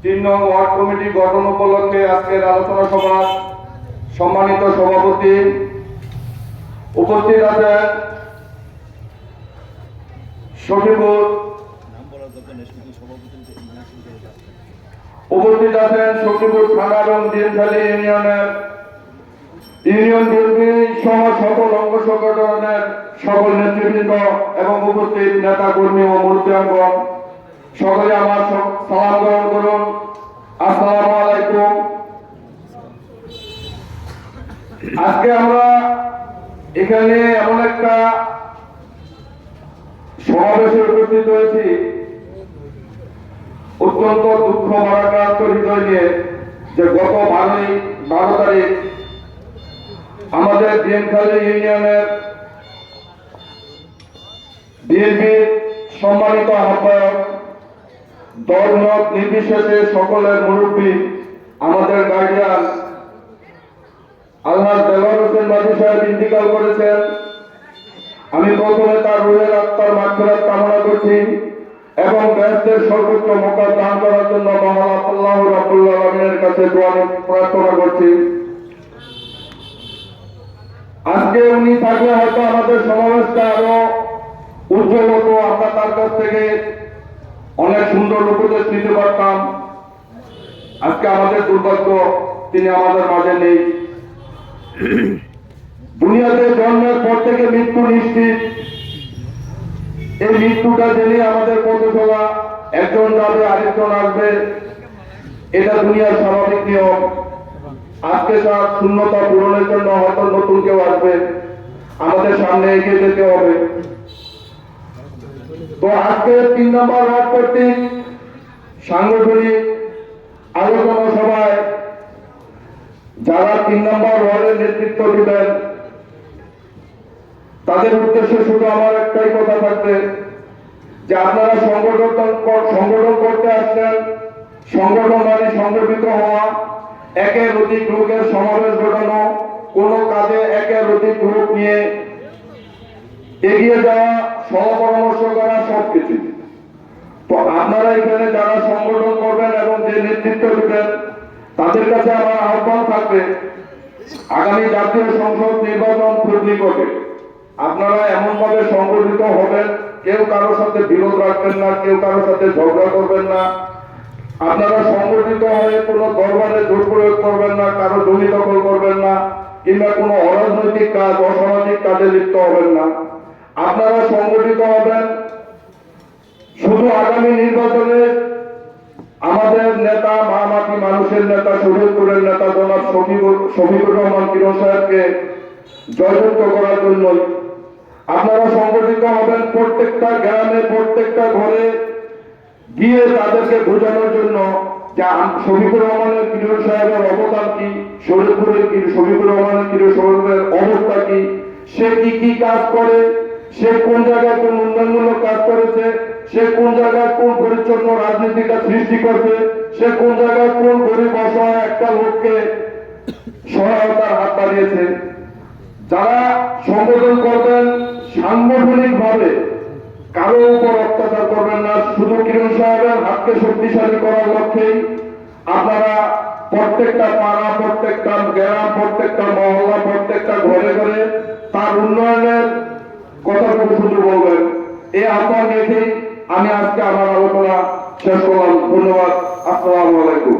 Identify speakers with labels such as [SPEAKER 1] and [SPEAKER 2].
[SPEAKER 1] 3 নং word committee গঠন উপলক্ষে আজকের আলোচনা সভা সম্মানিত সভাপতি উপস্থিত আছেন সখীপুর থানা এবং দিনখালী ইউনিয়ন বিএনপি সহ সকল অঙ্গ সংগঠনের সকল নেতৃবৃন্দ এবং উপস্থিত নেতা কর্মী ও মুরব্বিয়ানগণ, সকলে আমার সালাম গ্রহণ করুন। আসসালামু আলাইকুম। আজকে আমরা এখানে এমন একটা সমাবেশে উপস্থিত হয়েছি অত্যন্ত দুঃখ ভারাক্রান্ত হৃদয় নিয়ে, যে গত 12 তারিখ আমাদের দিনখালী ইউনিয়নের বিএনপির সম্মানিত আহ্বায়ক, দলমত নির্বিশেষে সকলের মুরব্বী, আমাদের গার্ডিয়ান আলহাজ দেওয়ার হোসেন বাদী সাহেব ইন্তিকাল করেছেন। আমি প্রথমে তার রুহের আত্মার মাগফিরাত কামনা করছি এবং বেহেশতের সর্বোচ্চ মওকা দান করার জন্য মহান আল্লাহ রাব্বুল আলামিনের কাছে দোয়া প্রার্থনা করছি। আজকে উনি থাকলে হয়তো আমাদের সমাবেশটা আরো উজ্জ্বল হতো, আমরা তার কাছ থেকে অনেক সুন্দর উপদেশ নিতে পারতাম। আজকে আমাদের দুর্ভাগ্য তিনি আমাদের মাঝে নেই। দুনিয়াতে জন্মের পর থেকে মৃত্যু নিশ্চিত। এই মৃত্যুটা জেনে আমাদের পথে চলা, একজন যাবে আরেকজন আসবে, এটা দুনিয়ার স্বাভাবিক নিয়ম। আজকে তার শূন্যতা পূরণের জন্য হয়তো নতুন কেউ আসবে, আমাদের সামনে এগিয়ে যেতে হবে। তো আজকে 3 নম্বর ওয়ার্ড কর্তৃক সাংগঠনিক আলোচনা সভায় যারা 3 নম্বর ওয়ার্ডের নেতৃত্ব দিবেন, তাদের উদ্দেশ্যে শুধু আমার একটাই কথা থাকবে, যে আপনারা সংগঠন করতে আসছেন। সংগঠন মানে সংগঠিত হওয়া, একের অধিক লোকের সমাবেশ ঘটানো, কোনো কাজে একের অধিক লোক নিয়ে এগিয়ে যাওয়া, সহপরামর্শ করা, সবকিছু। তো আপনারা এখানে যারা সংগঠন করবেন এবং যে নেতৃত্ব দিবেন, তাদের কাছে আমার আহ্বান থাকবে, আগামী জাতীয় সংসদ নির্বাচন খুব নিকটে। আপনারা এমন ভাবে সংগঠিত হবেন, কেউ কারোর সাথে বিরোধ রাখবেন না, কেউ কারোর সাথে ঝগড়া করবেন না। আপনারা সংগঠিত হয়ে কোনো দরবারে জোর প্রয়োগ করবেন না, কারো জমি দখল করবেন না, কিংবা কোনো অরাজনৈতিক কাজ, অসামাজিক কাজে লিপ্ত হবেন না। আপনারা সংগঠিত হবেন শুধু আগামী নির্বাচনে আমাদের নেতা, মাটি মানুষের নেতা, শরীয়তপুরের নেতা জনাব শফিকুর রহমান কিরণ সাহেবকে জয়যুক্ত করার জন্যই। আপনারা সংগঠিত হবেন প্রত্যেকটা গ্রামে, প্রত্যেকটা ঘরে গিয়ে তাদেরকে বোঝানোর জন্য যে শফিকুর রহমানের কিরণ সাহেবের অবদান কি, শরীয়তপুরের শফিকুর রহমানের কিরণ সাহেবের অবস্থা কি, সে কি কাজ করে, সে কোন জায়গায় কোন উন্নয়নমূলক কাজ করেছে, সে কোন জায়গায় কোন পরিচ্ছন্ন রাজনীতিটা সৃষ্টি করছে, সে কোন জায়গায় কোন গরিব অসহায় একটা লোককে সহায়তার হাত বাড়িয়েছে। যারা সংগঠন করবেন সাংগঠনিক ভাবে কারো উপর অত্যাচার করবেন না, শুধু কিরণ সাহেবের হাতকে শক্তিশালী করার লক্ষ্যেই আপনারা প্রত্যেকটা পাড়া, প্রত্যেকটা গ্রাম, প্রত্যেকটা মহল্লা, প্রত্যেকটা ঘরে ঘরে তার উন্নয়নের কথাটুকু শুধু বলবেন। এই আহ্বান রেখেই আমি আজকে আমার আলোচনা শেষ করলাম। ধন্যবাদ। আসসালামু আলাইকুম।